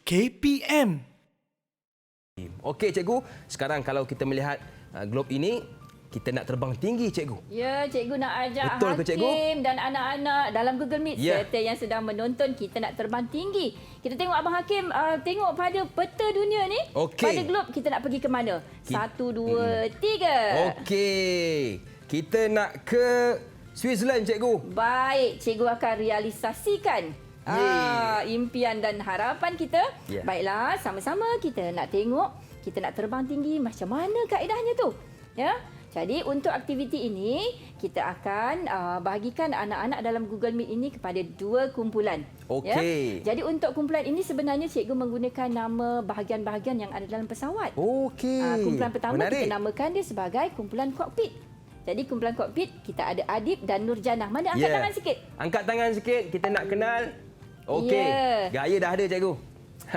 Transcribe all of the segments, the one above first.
KPM. Okey cikgu, sekarang kalau kita melihat globe ini, kita nak terbang tinggi cikgu. Ya, cikgu nak ajak Betul ke, cikgu? Hakim dan anak-anak dalam Google Meet Ya. serta yang sedang menonton, kita nak terbang tinggi. Kita tengok Abang Hakim tengok pada peta dunia ni. Okey. Pada globe kita nak pergi ke mana? 1, 2, 3. Okey. Kita nak ke Switzerland cikgu. Baik, cikgu akan realisasikan impian dan harapan kita. Ya. Baiklah, sama-sama kita nak tengok, kita nak terbang tinggi macam mana kaedahnya tu. Ya. Jadi untuk aktiviti ini, kita akan bahagikan anak-anak dalam Google Meet ini kepada 2 kumpulan. Okey. Ya? Jadi untuk kumpulan ini sebenarnya cikgu menggunakan nama bahagian-bahagian yang ada dalam pesawat. Okey. Kumpulan pertama Menarik. kita namakan dia sebagai kumpulan kokpit. Jadi kumpulan kokpit kita ada Adib dan Nurjanah. Mana angkat tangan sikit? Angkat tangan sikit, kita nak kenal. Okey. Ya. Gaya dah ada cikgu.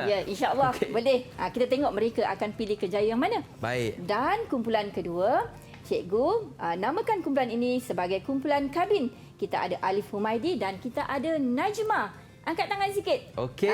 Ya, insya-Allah Okey. boleh. Kita tengok mereka akan pilih kerjaya yang mana. Baik. Dan kumpulan kedua, cikgu namakan kumpulan ini sebagai kumpulan kabin. Kita ada Alif Humaidi dan kita ada Najma. Angkat tangan sikit. Okey.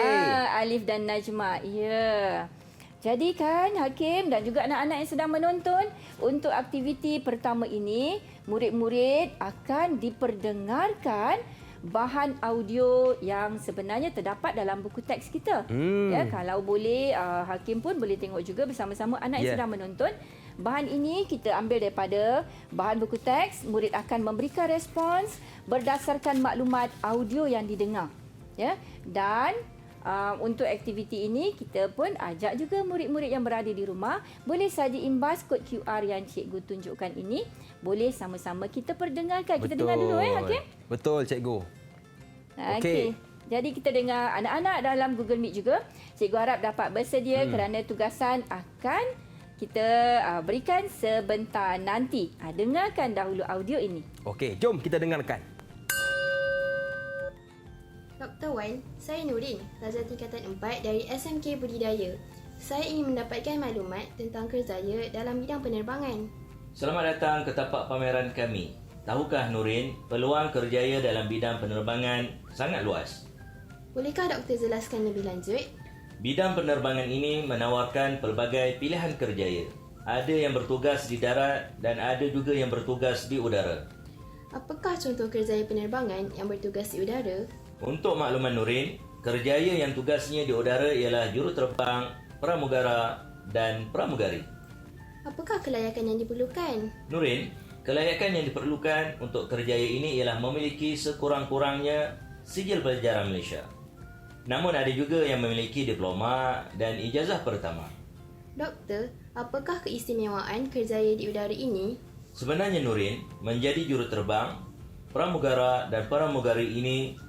Alif dan Najma. Ya. Jadi kan Hakim dan juga anak-anak yang sedang menonton, untuk aktiviti pertama ini, murid-murid akan diperdengarkan bahan audio yang sebenarnya terdapat dalam buku teks kita. Ya, kalau boleh Hakim pun boleh tengok juga bersama-sama anak yang sedang menonton. Bahan ini kita ambil daripada bahan buku teks. Murid akan memberikan respons berdasarkan maklumat audio yang didengar. Ya, dan untuk aktiviti ini kita pun ajak juga murid-murid yang berada di rumah boleh saja imbas kod QR yang cikgu tunjukkan ini, boleh sama-sama kita perdengarkan. Kita dengar dulu Hakim. Betul cikgu. Okey. Jadi kita dengar anak-anak dalam Google Meet juga. Cikgu harap dapat bersedia kerana tugasan akan kita berikan sebentar nanti. Dengarkan dahulu audio ini. Okey, jom kita dengarkan. Dr. Wan, saya Nurin, pelajar tingkatan 4 dari SMK Budidaya. Saya ingin mendapatkan maklumat tentang kerjaya dalam bidang penerbangan. Selamat datang ke tapak pameran kami. Tahukah Nurin, peluang kerjaya dalam bidang penerbangan sangat luas. Bolehkah doktor jelaskan lebih lanjut? Bidang penerbangan ini menawarkan pelbagai pilihan kerjaya. Ada yang bertugas di darat dan ada juga yang bertugas di udara. Apakah contoh kerjaya penerbangan yang bertugas di udara? Untuk makluman Nurin, kerjaya yang tugasnya di udara ialah juruterbang, pramugara dan pramugari. Apakah kelayakan yang diperlukan? Nurin, kelayakan yang diperlukan untuk kerjaya ini ialah memiliki sekurang-kurangnya sijil pelajaran Malaysia. Namun ada juga yang memiliki diploma dan ijazah pertama. Doktor, apakah keistimewaan kerjaya di udara ini? Sebenarnya Nurin, menjadi juruterbang, pramugara dan pramugari ini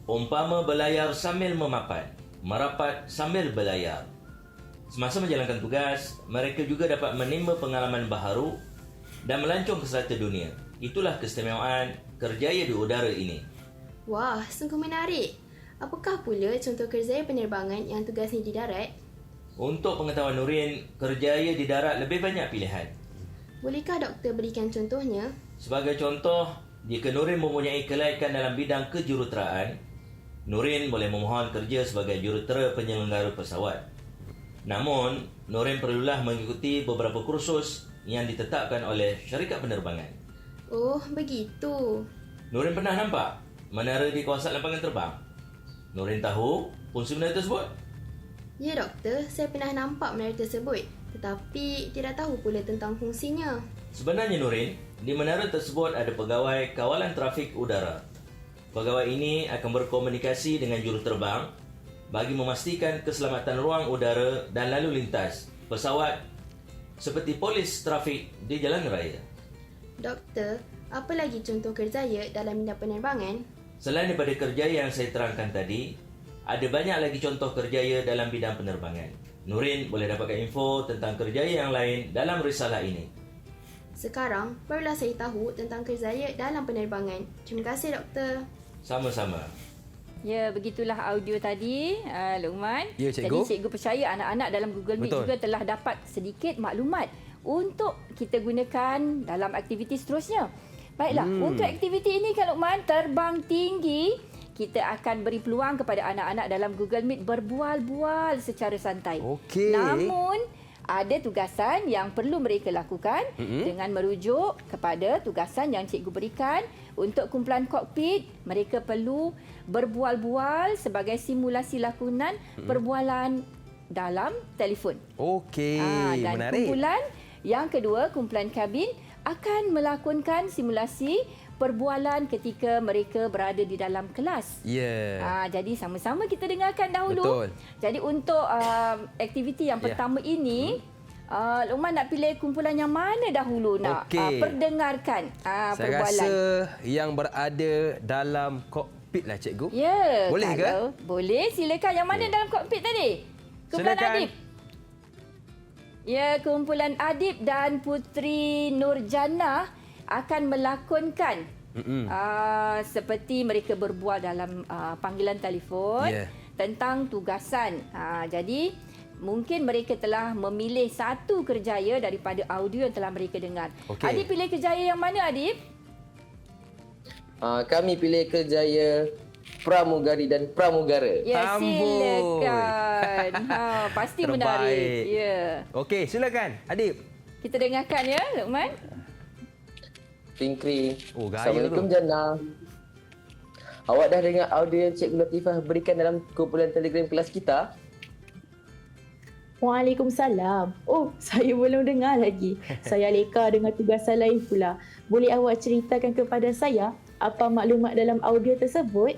umpama berlayar sambil memapan, merapat sambil berlayar. Semasa menjalankan tugas, mereka juga dapat menimba pengalaman baharu dan melancong ke serata dunia. Itulah keistimewaan kerjaya di udara ini. Wah, sungguh menarik. Apakah pula contoh kerjaya penerbangan yang tugasnya di darat? Untuk pengetahuan Nurin, kerjaya di darat lebih banyak pilihan. Bolehkah doktor berikan contohnya? Sebagai contoh, jika Nurin mempunyai kelayakan dalam bidang kejuruteraan, Nurin boleh memohon kerja sebagai jurutera penyelenggara pesawat. Namun, Nurin perlulah mengikuti beberapa kursus yang ditetapkan oleh syarikat penerbangan. Oh, begitu. Nurin pernah nampak menara di kawasan lapangan terbang? Nurin tahu fungsi menara tersebut? Ya doktor, saya pernah nampak menara tersebut, tetapi tidak tahu pula tentang fungsinya. Sebenarnya Nurin, di menara tersebut ada pegawai kawalan trafik udara. Pegawai ini akan berkomunikasi dengan juruterbang bagi memastikan keselamatan ruang udara dan lalu lintas pesawat seperti polis trafik di jalan raya. Doktor, apa lagi contoh kerjaya dalam bidang penerbangan? Selain daripada kerjaya yang saya terangkan tadi, ada banyak lagi contoh kerjaya dalam bidang penerbangan. Nurin boleh dapatkan info tentang kerjaya yang lain dalam risalah ini. Sekarang, barulah saya tahu tentang kerjaya dalam penerbangan. Terima kasih doktor. Sama-sama. Ya, begitulah audio tadi, Luqman. Ya, cikgu. Jadi cikgu percaya anak-anak dalam Google Meet Betul. juga telah dapat sedikit maklumat untuk kita gunakan dalam aktiviti seterusnya. Baiklah, untuk aktiviti ini Kak Luqman, terbang tinggi, kita akan beri peluang kepada anak-anak dalam Google Meet berbual-bual secara santai. Okey. Namun, ada tugasan yang perlu mereka lakukan dengan merujuk kepada tugasan yang cikgu berikan. Untuk kumpulan kokpit, mereka perlu berbual-bual sebagai simulasi lakonan perbualan dalam telefon. Okey, Dan menarik. kumpulan yang kedua, kumpulan kabin akan melakonkan simulasi perbualan ketika mereka berada di dalam kelas. Ya. Jadi sama-sama kita dengarkan dahulu. Betul. Jadi untuk aktiviti yang pertama ini, Luqman nak pilih kumpulan yang mana dahulu nak Okey. perdengarkan Saya perbualan? rasa yang berada dalam kokpit lah cikgu. Ya, Boleh ke? Boleh, silakan. Yang mana dalam kokpit tadi? Kumpulan Silakan. Adib. Ya, kumpulan Adib dan Putri Nurjannah akan melakonkan seperti mereka berbual dalam panggilan telefon tentang tugasan. Jadi mungkin mereka telah memilih satu kerjaya daripada audio yang telah mereka dengar. Okey. Adib pilih kerjaya yang mana, Adib? Kami pilih kerjaya pramugari dan pramugara. Ya, Amboi. silakan. Pasti Terbaik. menarik. Ya. Okey, silakan Adib. Kita dengarkan ya, Luqman. Kring-kring. Oh, gaya Assalamualaikum tu. Jannah. Awak dah dengar audio yang Cikgu Latifah berikan dalam kumpulan Telegram kelas kita? Waalaikumsalam. Oh, saya belum dengar lagi. Saya leka dengan tugasan lain pula. Boleh awak ceritakan kepada saya apa maklumat dalam audio tersebut?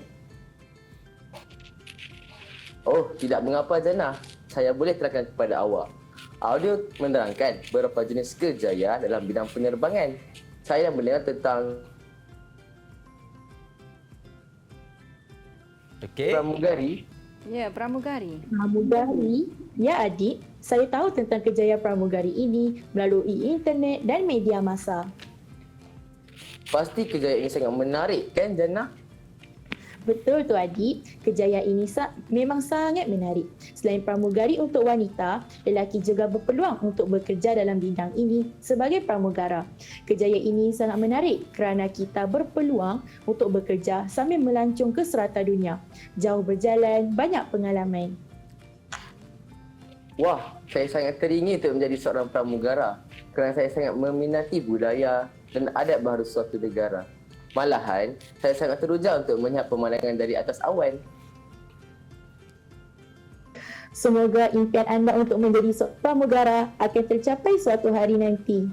Oh, tidak mengapa Jannah. Saya boleh terangkan kepada awak. Audio menerangkan beberapa jenis kerjaya dalam bidang penerbangan. Saya mendengar tentang Okey. pramugari. Ya, pramugari. Pramugari? Ya adik, saya tahu tentang kerjaya pramugari ini melalui internet dan media massa. Pasti kerjaya ini sangat menarik kan Jannah? Betul tu adik, kerjaya ini memang sangat menarik. Selain pramugari untuk wanita, lelaki juga berpeluang untuk bekerja dalam bidang ini sebagai pramugara. Kerjaya ini sangat menarik kerana kita berpeluang untuk bekerja sambil melancong ke serata dunia. Jauh berjalan, banyak pengalaman. Wah, saya sangat teringin untuk menjadi seorang pramugara kerana saya sangat meminati budaya dan adat baharu suatu negara. Malahan, saya sangat teruja untuk melihat pemandangan dari atas awan. Semoga impian anda untuk menjadi seorang pramugara akan tercapai suatu hari nanti.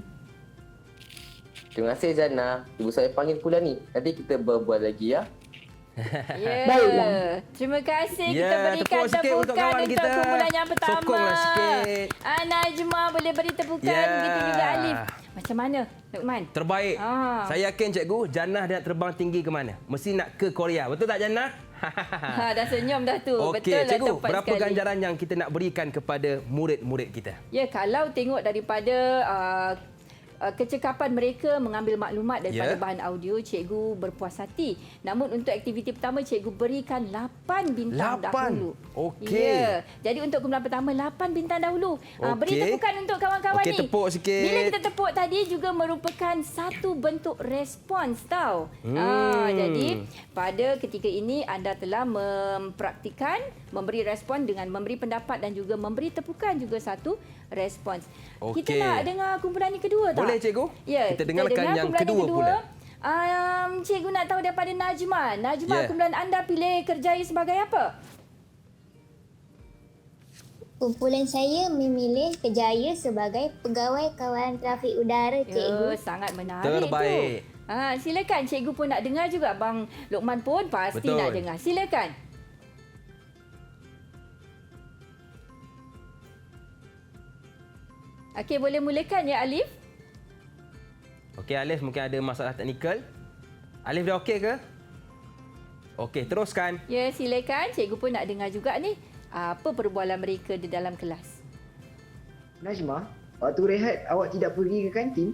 Terima kasih Jannah. Ibu saya panggil pula ni. Nanti kita berbual lagi ya. Ya. Baiklah. Terima kasih kita Ya, berikan tepuk sikit untuk tepukan kawan untuk kita. kumpulan yang pertama. Sokonglah sikit. Najma boleh beri tepukan. Ya. Begitu juga Alif. Macam mana, Luqman? Terbaik. Saya yakin cikgu, Jannah dia nak terbang tinggi ke mana? Mesti nak ke Korea. Betul tak Jannah? Dah senyum dah tu. Okey, Betul lah, cikgu, tepat berapa sekali. ganjaran yang kita nak berikan kepada murid-murid kita? Ya, kalau tengok daripada kecekapan mereka mengambil maklumat daripada bahan audio, cikgu berpuas hati. Namun untuk aktiviti pertama, cikgu berikan 8 bintang 8? dahulu. Okey. Ya. Jadi untuk kumpulan pertama, 8 bintang dahulu. Beri Okey. tepukan untuk kawan-kawan Okey, ni. tepuk sikit. Bila kita tepuk tadi juga merupakan satu bentuk respons tau. Jadi pada ketika ini anda telah mempraktikan memberi respon dengan memberi pendapat dan juga memberi tepukan juga satu respons. Kita Okey. nak dengar kumpulan yang kedua tak? Boleh cikgu? Ya, Kita dengarkan dengar yang kumpulan kedua pula. Cikgu nak tahu daripada Najma. Najma, Ya. kumpulan anda pilih kerjaya sebagai apa? Kumpulan saya memilih kerjaya sebagai pegawai kawalan trafik udara, cikgu. Ya, sangat menarik Terbaik. tu. Silakan, cikgu pun nak dengar juga. Abang Luqman pun pasti Betul. nak dengar. Silakan. Okey, boleh mulakan ya Alif? Okey, Alif mungkin ada masalah teknikal. Alif dah okey ke? Okey, teruskan. Ya, silakan. Cikgu pun nak dengar juga ni. Apa perbualan mereka di dalam kelas? Najma, waktu rehat awak tidak pergi ke kantin?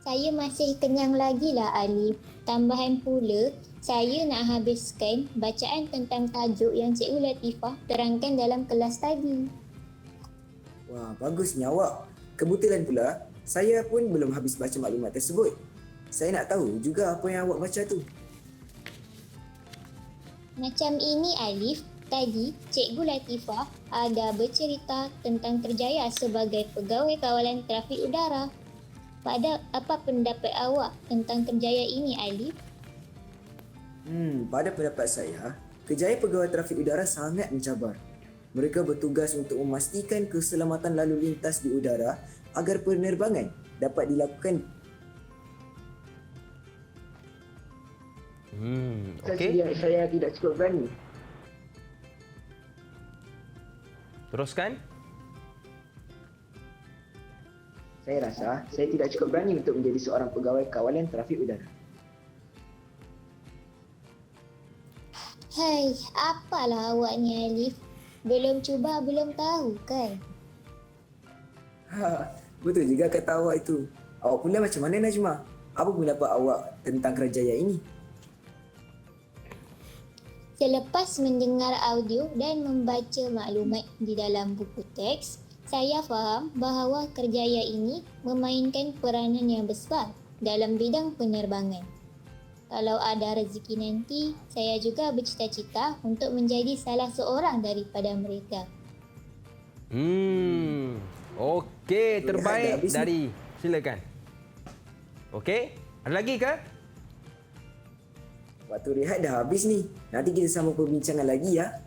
Saya masih kenyang lagi lah, Alif. Tambahan pula, saya nak habiskan bacaan tentang tajuk yang Cikgu Latifah terangkan dalam kelas tadi. Wah, bagusnya awak. Kebetulan pula, saya pun belum habis baca maklumat tersebut. Saya nak tahu juga apa yang awak baca tu. Macam ini Alif, tadi Cikgu Latifah ada bercerita tentang kerjaya sebagai pegawai kawalan trafik udara. Apa pendapat awak tentang kerjaya ini Alif? Pada pendapat saya, kerjaya pegawai trafik udara sangat mencabar. Mereka bertugas untuk memastikan keselamatan lalu lintas di udara agar penerbangan dapat dilakukan. Okey. Saya tidak cukup berani. Teruskan. Saya rasa saya tidak cukup berani untuk menjadi seorang pegawai kawalan trafik udara. Hai, apalah awak ni Alif? Belum cuba, belum tahu kan? Betul juga kata awak itu. Awak pula macam mana Najma? Apa pendapat awak tentang kerjaya ini? Selepas mendengar audio dan membaca maklumat di dalam buku teks, saya faham bahawa kerjaya ini memainkan peranan yang besar dalam bidang penerbangan. Kalau ada rezeki nanti, saya juga bercita-cita untuk menjadi salah seorang daripada mereka. Okey, terbaik habis ni. dari. Silakan. Okey, ada lagi ke? Waktu rehat dah habis ni. Nanti kita sambung perbincangan lagi ya.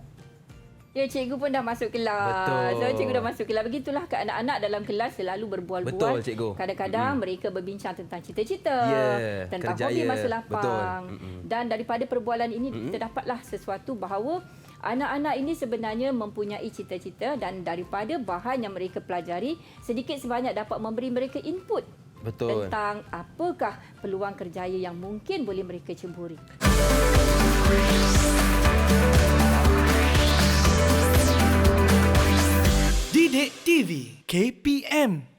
Ya, cikgu pun dah masuk kelas. Betul. So, cikgu dah masuk kelas. Begitulah ke anak-anak dalam kelas selalu berbual-bual. Betul, cikgu. Kadang-kadang mereka berbincang tentang cita-cita, Ya, tentang kerjaya. hobi masa lapang. Betul. Dan daripada perbualan ini kita dapatlah sesuatu bahawa anak-anak ini sebenarnya mempunyai cita-cita dan daripada bahan yang mereka pelajari, sedikit sebanyak dapat memberi mereka input Betul. tentang apakah peluang kerjaya yang mungkin boleh mereka ceburi. Didik TV KPM